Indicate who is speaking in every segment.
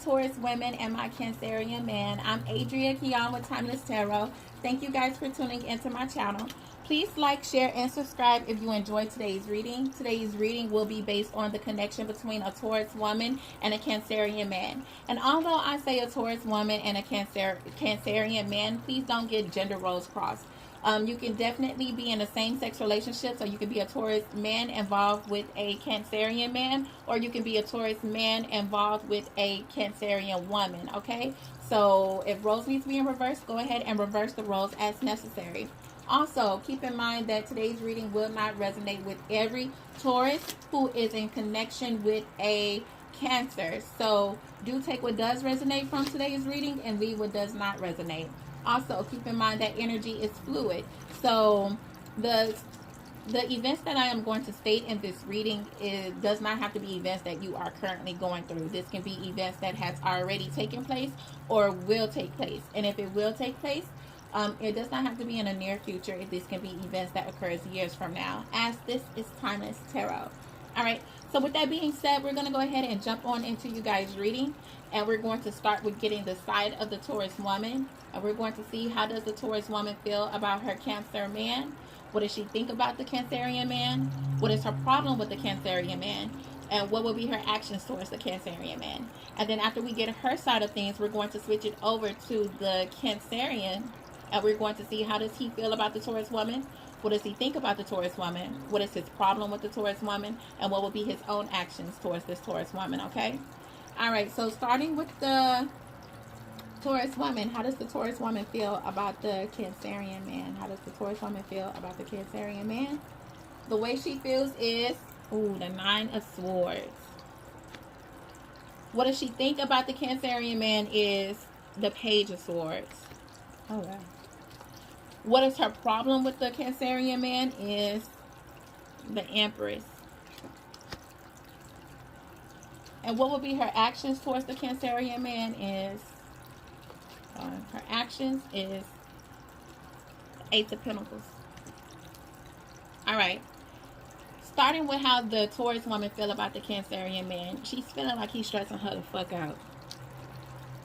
Speaker 1: Taurus women and my Cancerian man. I'm Adria Kion with Timeless Tarot. Thank you guys for tuning into my channel. Please like, share, and subscribe if you enjoyed today's reading. Today's reading will be based on the connection between a Taurus woman and a Cancerian man. And although I say a Taurus woman and a Cancerian man, please don't get gender roles crossed. You can definitely be in a same-sex relationship, so you can be a Taurus man involved with a Cancerian man, or you can be a Taurus man involved with a Cancerian woman, okay? So if roles need to be in reverse, go ahead and reverse the roles as necessary. Also, keep in mind that today's reading will not resonate with every Taurus who is in connection with a Cancer. So do take what does resonate from today's reading and leave what does not resonate. Also, keep in mind that energy is fluid. So the events that I am going to state in this reading does not have to be events that you are currently going through. This can be events that has already taken place or will take place. And if it will take place, it does not have to be in the near future. This can be events that occurs years from now, as this is Timeless Tarot. All right. So with that being said, we're going to go ahead and jump on into you guys' reading. And we're going to start with getting the side of the Taurus woman. And we're going to see, how does the Taurus woman feel about her Cancer man? What does she think about the Cancerian man? What is her problem with the Cancerian man? And what will be her actions towards the Cancerian man? And then after we get her side of things, we're going to switch it over to the Cancerian. And we're going to see, how does he feel about the Taurus woman? What does he think about the Taurus woman? What is his problem with the Taurus woman? And what will be his own actions towards this Taurus woman, okay? All right, so starting with the Taurus woman, how does the Taurus woman feel about the Cancerian man? How does the Taurus woman feel about the Cancerian man? The way she feels is, ooh, the Nine of Swords. What does she think about the Cancerian man is the Page of Swords. Oh, wow. What is her problem with the Cancerian man is the Empress. And what will be her actions towards the Cancerian man is, her actions is Eight of Pentacles. All right. Starting with how the Taurus woman feel about the Cancerian man, she's feeling like he's stressing her the fuck out.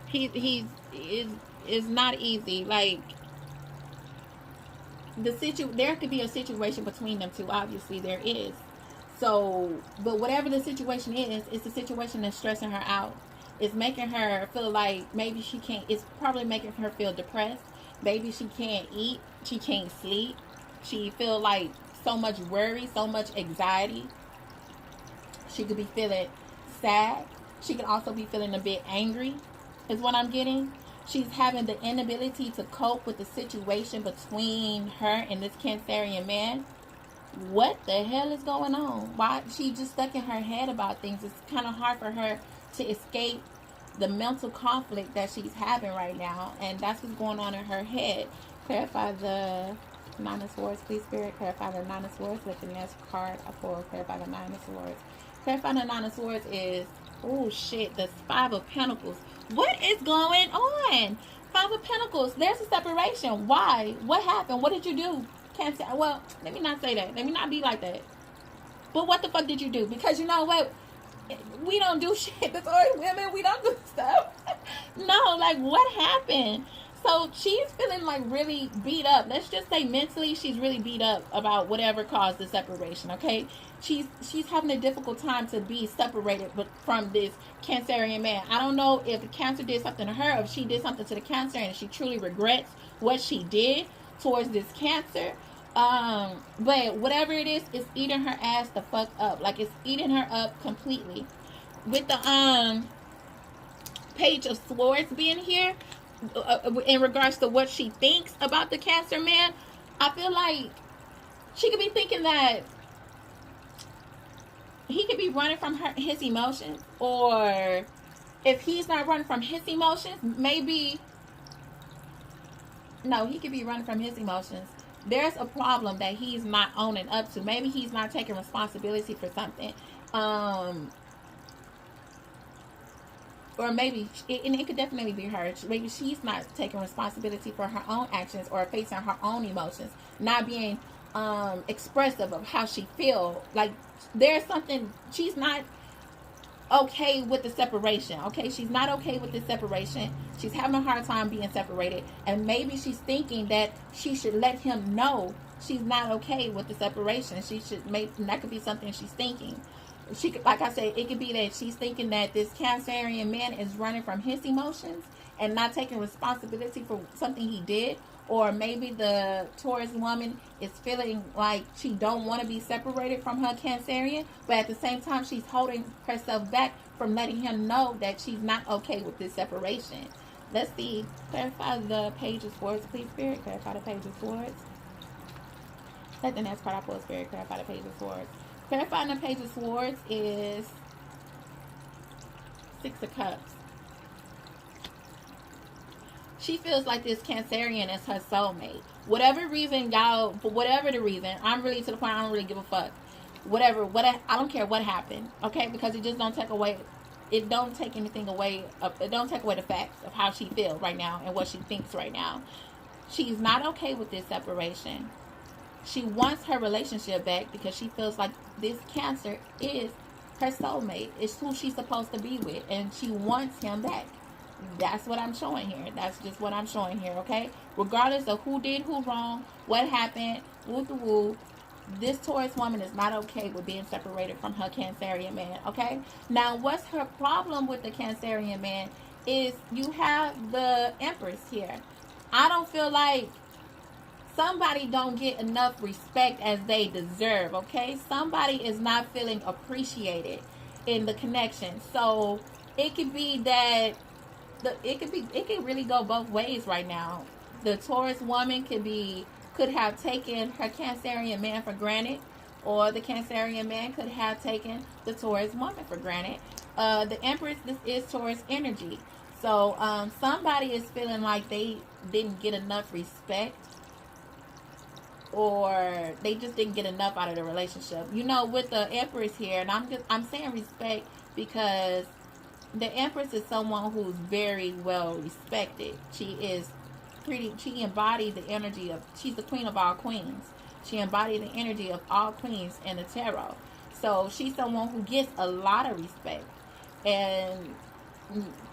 Speaker 1: He is not easy. Like, there could be a situation between them two. Obviously, there is. So, but whatever the situation is, it's a situation that's stressing her out. It's making her feel like maybe she can't, it's probably making her feel depressed. Maybe she can't eat, she can't sleep. She feel like so much worry, so much anxiety. She could be feeling sad. She could also be feeling a bit angry, is what I'm getting. She's having the inability to cope with the situation between her and this Cancerian man. What the hell is going on? Why she just stuck in her head about things? It's kind of hard for her to escape the mental conflict that she's having right now, and that's what's going on in her head. Clarify the Nine of Swords, please, Spirit. Clarify the Nine of Swords. Let the next card I pull clarify the Nine of Swords. Clarify the Nine of Swords is, oh shit, the Five of Pentacles. What is going on? Five of Pentacles. There's a separation. Why? What happened? What did you do? Can't say. Well, let me not say that. Let me not be like that. But what the fuck did you do? Because you know what? We don't do shit. The Taurus women, we don't do stuff. No, like, what happened? So she's feeling like really beat up. Let's just say mentally she's really beat up about whatever caused the separation, okay? She's having a difficult time to be separated from this Cancerian man. I don't know if the Cancer did something to her, or if she did something to the Cancer and she truly regrets what she did towards this Cancer. But whatever it is, it's eating her ass the fuck up. Like, it's eating her up completely. With the Page of Swords being here, in regards to what she thinks about the Cancer man, I feel like she could be thinking that he could be running from his emotions, or if he's not running from his emotions, maybe, no, he could be running from his emotions. There's a problem that he's not owning up to. Maybe he's not taking responsibility for something. Or maybe, and it could definitely be her, maybe she's not taking responsibility for her own actions or facing her own emotions, not being expressive of how she feels. Like, there's something, she's not okay with the separation. Okay, she's not okay with the separation. She's having a hard time being separated, and maybe she's thinking that she should let him know she's not okay with the separation. She should make that could be something she's thinking. She could, like I said, it could be that she's thinking that this Cancerian man is running from his emotions and not taking responsibility for something he did. Or maybe the Taurus woman is feeling like she don't want to be separated from her Cancerian, but at the same time she's holding herself back from letting him know that she's not okay with this separation. Let's see. Clarify the Page of Swords, please, Spirit. Clarify the Page of Swords. Let the next card I pull, Spirit. Clarify the Page of Swords. Clarifying the Page of Swords is Six of Cups. She feels like this Cancerian is her soulmate. Whatever reason, y'all, for whatever the reason, I'm really to the point I don't really give a fuck. Whatever, I don't care what happened, okay? Because it just don't take away, it don't take anything away, it don't take away the facts of how she feels right now and what she thinks right now. She's not okay with this separation. She wants her relationship back because she feels like this Cancer is her soulmate. It's who she's supposed to be with, and she wants him back. That's what I'm showing here. That's just what I'm showing here, okay? Regardless of who did who wrong, what happened, woo-the-woo, this Taurus woman is not okay with being separated from her Cancerian man, okay? Now, what's her problem with the Cancerian man is you have the Empress here. I don't feel like somebody don't get enough respect as they deserve, okay? Somebody is not feeling appreciated in the connection. So, it could be that it can really go both ways right now. The Taurus woman could have taken her Cancerian man for granted, or the Cancerian man could have taken the Taurus woman for granted. The Empress, this is Taurus energy. So somebody is feeling like they didn't get enough respect, or they just didn't get enough out of the relationship. You know, with the Empress here, and I'm saying respect because the Empress is someone who's very well respected. She embodies the energy of, she's the queen of all queens. She embodies the energy of all queens in the tarot. So she's someone who gets a lot of respect. And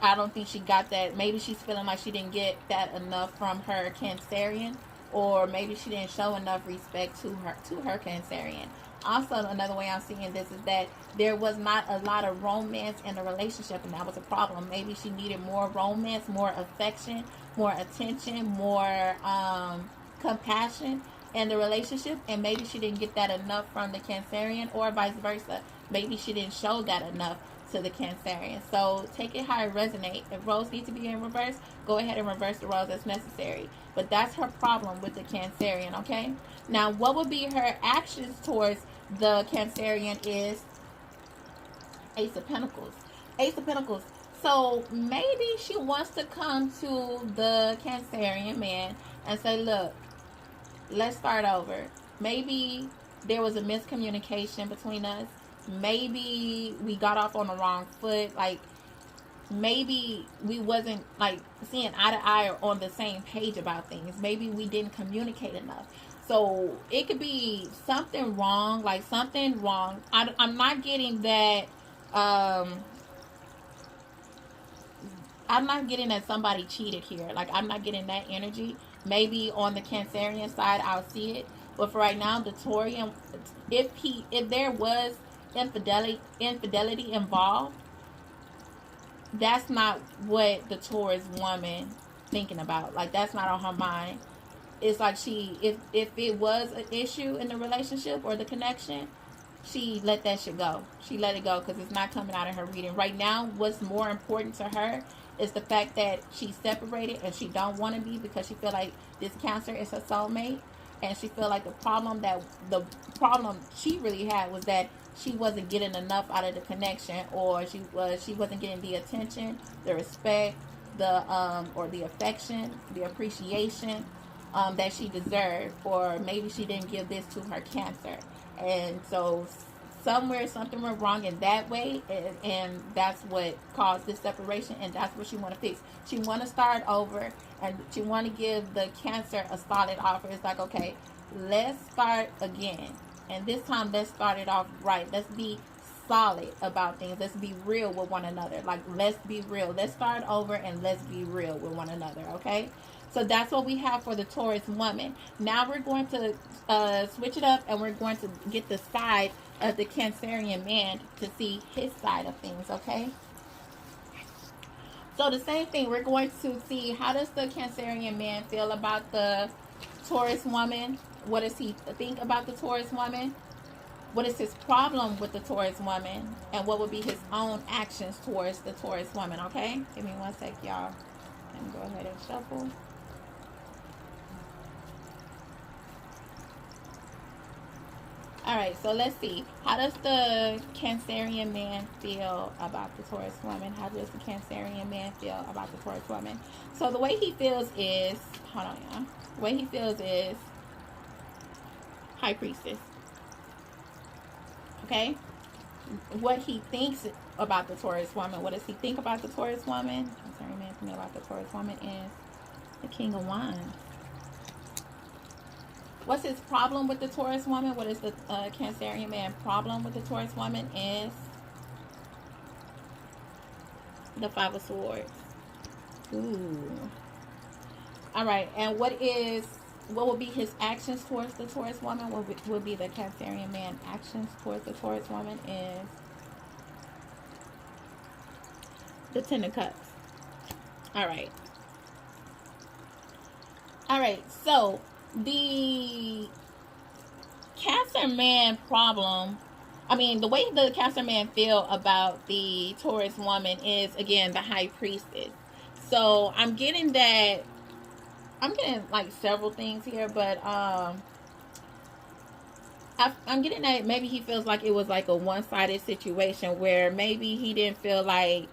Speaker 1: I don't think she got that. Maybe she's feeling like she didn't get that enough from her Cancerian, or maybe she didn't show enough respect to her Cancerian. Also, another way I'm seeing this is that there was not a lot of romance in the relationship, and that was a problem. Maybe she needed more romance, more affection, more attention, more compassion in the relationship, and maybe she didn't get that enough from the Cancerian, or vice versa. Maybe she didn't show that enough to the Cancerian. So take it how it resonates. If roles need to be in reverse, go ahead and reverse the roles as necessary. But that's her problem with the Cancerian, okay? Now, what would be her actions towards the Cancerian is Ace of Pentacles. Ace of Pentacles. So maybe she wants to come to the Cancerian man and say, look, let's start over. Maybe there was a miscommunication between us. Maybe we got off on the wrong foot. Like, maybe we wasn't like seeing eye to eye or on the same page about things. Maybe we didn't communicate enough. So it could be something wrong, like something wrong. I'm not getting that. I'm not getting that somebody cheated here. Like, I'm not getting that energy. Maybe on the Cancerian side, I'll see it. But for right now, the Taurian, if there was infidelity involved, that's not what the Taurus woman thinking about. Like, that's not on her mind. It's like if it was an issue in the relationship or the connection, she let that shit go. She let it go because it's not coming out of her reading. Right now, what's more important to her is the fact that she's separated and she don't want to be, because she feel like this Cancer is her soulmate. And she feel like the problem she really had was that she wasn't getting enough out of the connection, or she wasn't getting the attention, the respect, or the affection, the appreciation that she deserved, or maybe she didn't give this to her Cancer. And so somewhere something went wrong in that way, and that's what caused this separation, and that's what she want to fix. She want to start over, and she want to give the Cancer a solid offer. It's like, okay, let's start again, and this time let's start it off right. Let's be solid about things. Let's be real with one another. Like, let's be real. Let's start over and let's be real with one another, okay? So that's what we have for the Taurus woman. Now we're going to switch it up, and we're going to get the side of the Cancerian man to see his side of things, okay? So the same thing, we're going to see, how does the Cancerian man feel about the Taurus woman? What does he think about the Taurus woman? What is his problem with the Taurus woman? And what would be his own actions towards the Taurus woman, okay? Give me one sec, y'all. Let me go ahead and shuffle. All right, so let's see. How does the Cancerian man feel about the Taurus woman? How does the Cancerian man feel about the Taurus woman? So the way he feels is, hold on, y'all. The way he feels is High Priestess. Okay? What he thinks about the Taurus woman. What does he think about the Taurus woman? Cancerian man thinking about the Taurus woman is the King of Wands. What's his problem with the Taurus woman? What is the Cancerian man problem with the Taurus woman is the Five of Swords. Ooh. All right. And what will be his actions towards the Taurus woman? What will be the Cancerian man actions towards the Taurus woman is the Ten of Cups. All right. All right. So the Cancer man problem, the way the Cancer man feel about the Taurus woman is, again, the High Priestess. So I'm getting like several things here, but I'm getting that maybe he feels like it was like a one-sided situation, where maybe he didn't feel like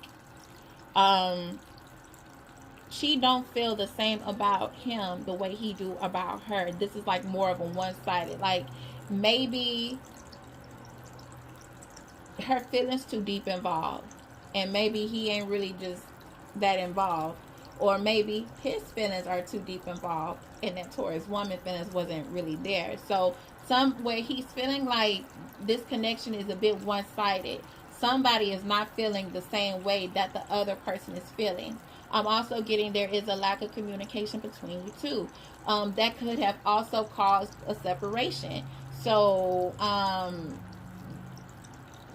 Speaker 1: she don't feel the same about him the way he do about her. This is like more of a one-sided. Like, maybe her feelings too deep involved, and maybe he ain't really just that involved. Or maybe his feelings are too deep involved, and that Taurus woman feelings wasn't really there. So somewhere he's feeling like this connection is a bit one-sided. Somebody is not feeling the same way that the other person is feeling. I'm also getting there is a lack of communication between you two. That could have also caused a separation. So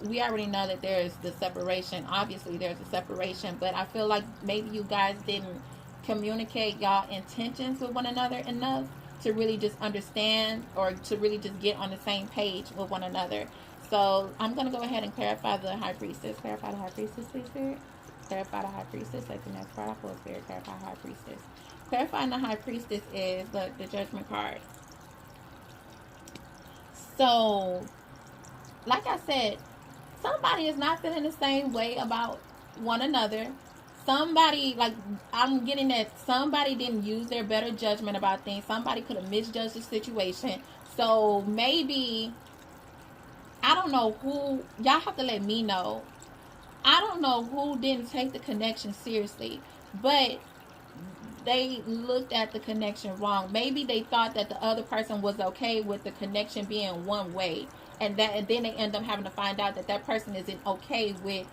Speaker 1: we already know that there's the separation. Obviously, there's a separation. But I feel like maybe you guys didn't communicate y'all intentions with one another enough to really just understand, or to really just get on the same page with one another. So I'm going to go ahead and clarify the High Priestess. Clarify the High Priestess, please, Spirit. Clarify the High Priestess. That's the next part. I pull Spirit. Clarify High Priestess. Clarifying the High Priestess is the Judgment card. So, like I said, somebody is not feeling the same way about one another. Somebody, like, I'm getting that somebody didn't use their better judgment about things. Somebody could have misjudged the situation. So maybe, I don't know who, y'all have to let me know. I don't know who didn't take the connection seriously, but they looked at the connection wrong. Maybe they thought that the other person was okay with the connection being one way, and then they end up having to find out that that person isn't okay with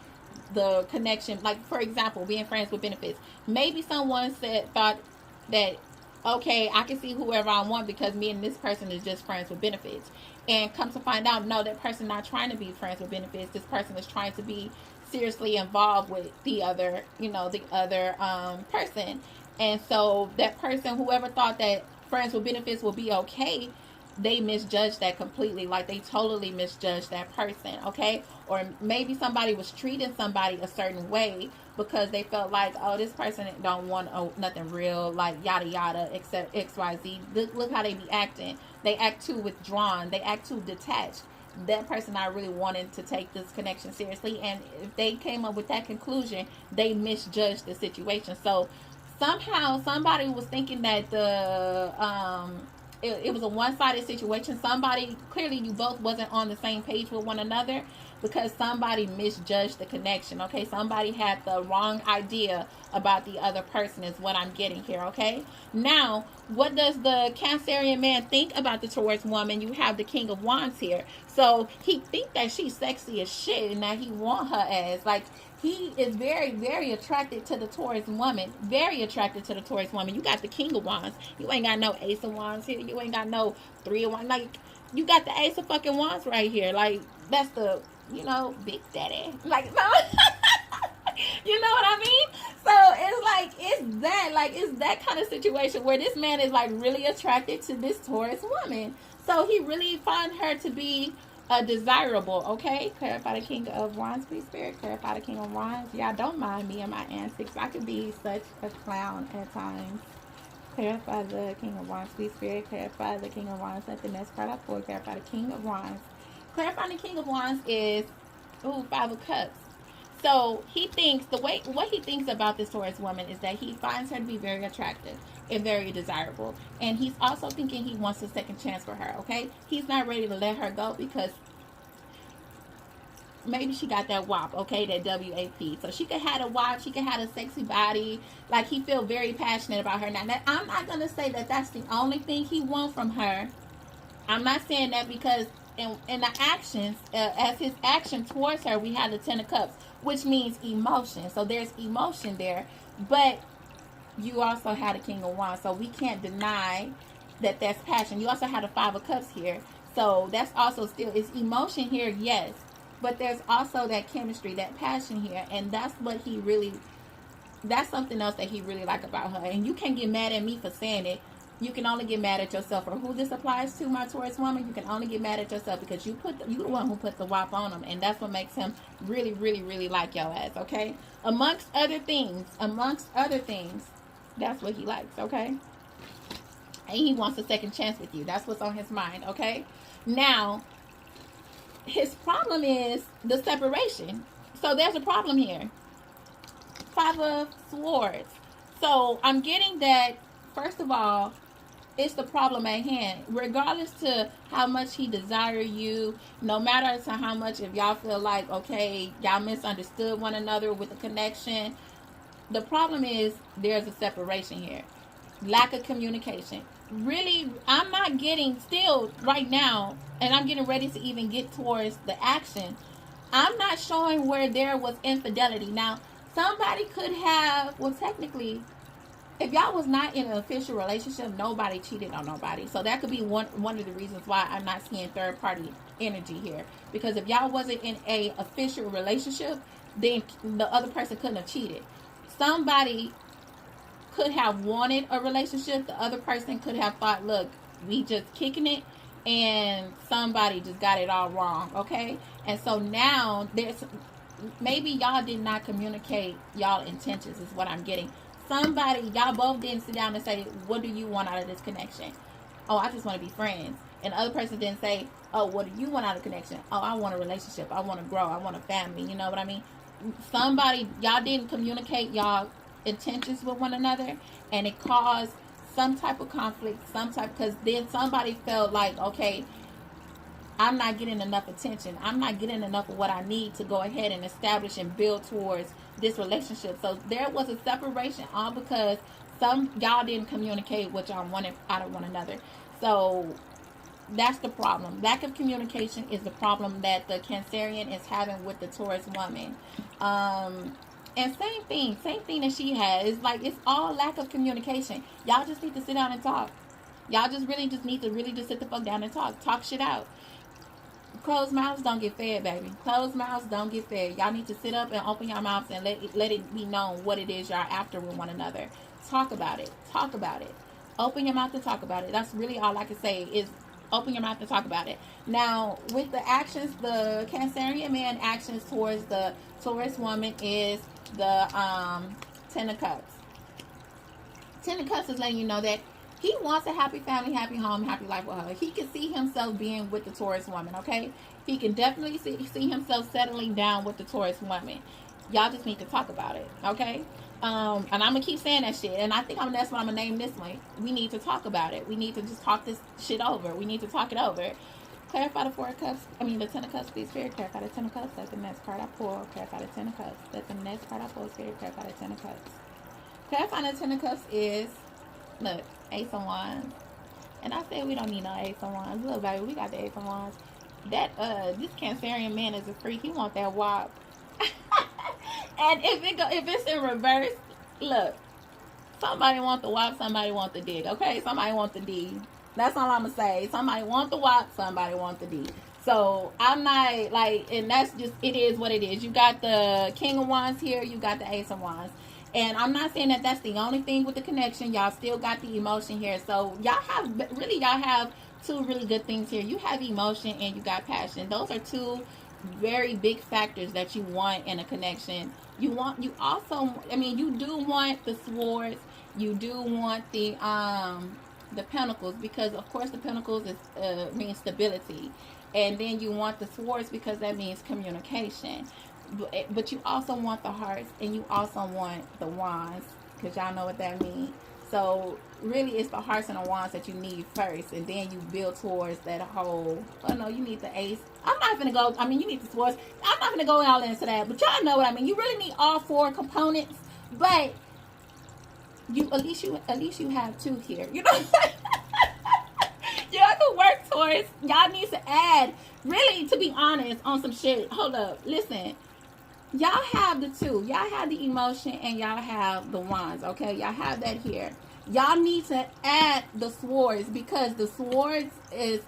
Speaker 1: the connection. Like, for example, being friends with benefits. Maybe someone thought that, okay, I can see whoever I want because me and this person is just friends with benefits. And come to find out, no, that person not trying to be friends with benefits. This person is trying to be seriously involved with the other, person. And so that person, whoever thought that friends with benefits will be okay, they misjudged that completely. Like, they totally misjudged that person, okay? Or maybe somebody was treating somebody a certain way because they felt like, oh, this person don't want nothing real, like yada yada, except XYZ. Look how they be acting. They act too withdrawn. They act too detached. That person not really wanting to take this connection seriously. And if they came up with that conclusion, they misjudged the situation. So somehow somebody was thinking that it was a one-sided situation. Somebody, clearly you both wasn't on the same page with one another, because somebody misjudged the connection. Okay, somebody had the wrong idea about the other person is what I'm getting here. Okay, now what does the Cancerian man think about the Taurus woman? You have the King of Wands here, so he think that she's sexy as shit and that he want her as, like, he is very, very attracted to the Taurus woman. Very attracted to the Taurus woman. You got the King of Wands. You ain't got no Ace of Wands here. You ain't got no Three of Wands. Like, you got the Ace of fucking Wands right here. Like, that's the, Big Daddy. Like, no. You know what I mean? So it's that kind of situation where this man is like really attracted to this Taurus woman. So he really finds her to be desirable. Okay, clarify the King of Wands, please, Spirit. Clarify the King of Wands. Yeah, don't mind me and my antics. I could be such a clown at times. Clarify the King of Wands, please, Spirit. Clarify the King of Wands. Let the next card up for clarify the King of Wands. Clarifying the King of Wands is Five of Cups. So he thinks what he thinks about this Taurus woman is that he finds her to be very attractive and very desirable, and he's also thinking he wants a second chance for her. Okay, he's not ready to let her go because maybe she got that WAP, okay, that WAP. So she could have a WAP, she could have a sexy body. Like, he feel very passionate about her. Now, I'm not gonna say that that's the only thing he wants from her. I'm not saying that, because in the actions, as his action towards her, we have the Ten of Cups, which means emotion. So there's emotion there, but you also had a King of Wands, so we can't deny that that's passion. You also had a Five of Cups here, so that's also still, it's emotion here, yes, but there's also that chemistry, that passion here, and that's what he really, that's something else that he really like about her. And you can't get mad at me for saying it. You can only get mad at yourself. For who this applies to, my Taurus woman, you can only get mad at yourself, because you the one who put the WAP on him, and that's what makes him really, really, really like your ass. Okay, amongst other things, that's what he likes. Okay, and he wants a second chance with you. That's what's on his mind. Okay, now his problem is the separation. So there's a problem here. Five of Swords. So I'm getting that, first of all, it's the problem at hand. Regardless to how much he desire you, no matter to how much, if y'all feel like, okay, y'all misunderstood one another with the connection, the problem is there's a separation here. Lack of communication. Really, I'm not getting, still right now, and I'm getting ready to even get towards the action, I'm not showing where there was infidelity. Now, somebody could have, well, technically, if y'all was not in an official relationship, nobody cheated on nobody. So that could be one of the reasons why I'm not seeing third party energy here. Because if y'all wasn't in a official relationship, then the other person couldn't have cheated. Somebody could have wanted a relationship. The other person could have thought, look, we just kicking it, and somebody just got it all wrong. Okay? And so now there's, maybe y'all did not communicate y'all intentions is what I'm getting. Somebody, y'all both didn't sit down and say, what do you want out of this connection? Oh, I just want to be friends. And the other person didn't say, oh, what do you want out of the connection? Oh, I want a relationship. I want to grow. I want a family. You know what I mean? Somebody, y'all didn't communicate y'all intentions with one another, and it caused some type of conflict, because then somebody felt like, okay, I'm not getting enough attention. I'm not getting enough of what I need to go ahead and establish and build towards this relationship. So there was a separation, all because y'all didn't communicate what y'all wanted out of one another. So that's the problem. Lack of communication is the problem that the Cancerian is having with the Taurus woman. And same thing that she has. It's like, it's all lack of communication. Y'all just need to sit down and talk. Y'all just need to sit the fuck down and talk shit out. Closed mouths don't get fed, baby. Closed mouths don't get fed. Y'all need to sit up and open your mouths and let it be known what it is y'all after with one another. Talk about it. Open your mouth and talk about it. That's really all I can say, is open your mouth and talk about it. Now, with the actions, the Cancerian man actions towards the Taurus woman is the Ten of Cups. Ten of Cups is letting you know that he wants a happy family, happy home, happy life with her. He can see himself being with the Taurus woman, okay? He can definitely see himself settling down with the Taurus woman. Y'all just need to talk about it, okay? And I'm gonna keep saying that shit, and I think that's what I'm gonna name this one. We need to talk about it. We need to just talk this shit over. We need to talk it over. Clarify the Four of Cups. I mean, the Ten of Cups, please, Spirit. Clarify the Ten of Cups. That's the next card I pull. Clarify the Ten of Cups. That's the next card I pull, Spirit. Clarify the Ten of Cups. Clarifying the Ten of Cups is, look, Ace of Wands. And I say we don't need no Ace of Wands. Look, baby, we got the Ace of Wands. That, this Cancerian man is a freak. He want that wop. And if it's in reverse, look, somebody want the wop, somebody want the dig, okay? Somebody want the D. That's all I'm gonna say. Somebody want the wop, somebody want the D. So I'm not like, and that's just, it is what it is. You got the King of Wands here, you got the Ace of Wands. And I'm not saying that that's the only thing with the connection. Y'all still got the emotion here. So y'all have two really good things here. You have emotion and you got passion. Those are two very big factors that you want in a connection. You also, I mean, you do want the swords. You do want the pentacles, because of course the pentacles is means stability, and then you want the swords because that means communication. But you also want the hearts, and you also want the wands, because y'all know what that means. So really it's the hearts and the wands that you need first, and then you build towards that whole, oh no, you need the ace. I'm not gonna go, I mean, you need the swords. I'm not gonna go all into that, but y'all know what I mean. You really need all four components, but you at least you have two here. You know y'all can work towards, y'all need to add, really, to be honest, on some shit. Hold up, listen. Y'all have the two. Y'all have the emotion and y'all have the wands, okay? Y'all have that here. Y'all need to add the swords, because the swords is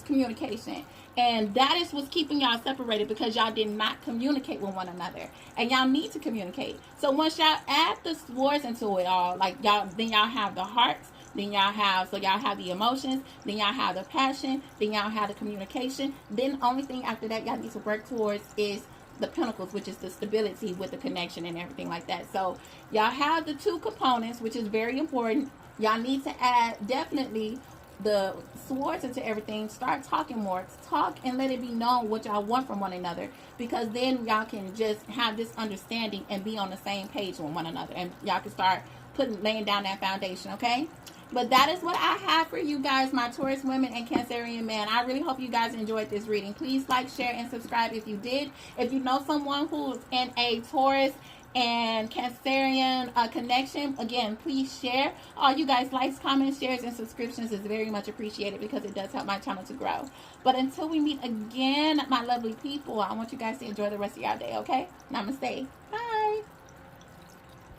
Speaker 1: communication. And that is what's keeping y'all separated, because y'all did not communicate with one another. And y'all need to communicate. So once y'all add the swords into it all, like then y'all have the hearts, then y'all have the emotions, then y'all have the passion, then y'all have the communication. Then the only thing after that y'all need to work towards is the pentacles, which is the stability with the connection and everything like that. So y'all have the two components, which is very important. Y'all need to add definitely the swords into everything. Start talking more. Talk and let it be known what y'all want from one another, because then y'all can just have this understanding and be on the same page with one another, and y'all can start laying down that foundation, okay? But that is what I have for you guys, my Taurus women and Cancerian man. I really hope you guys enjoyed this reading. Please like, share, and subscribe if you did. If you know someone who's in a Taurus and Cancerian connection, again, please share. All you guys likes, comments, shares, and subscriptions is very much appreciated, because it does help my channel to grow. But until we meet again, my lovely people, I want you guys to enjoy the rest of your day, okay? Namaste. Bye.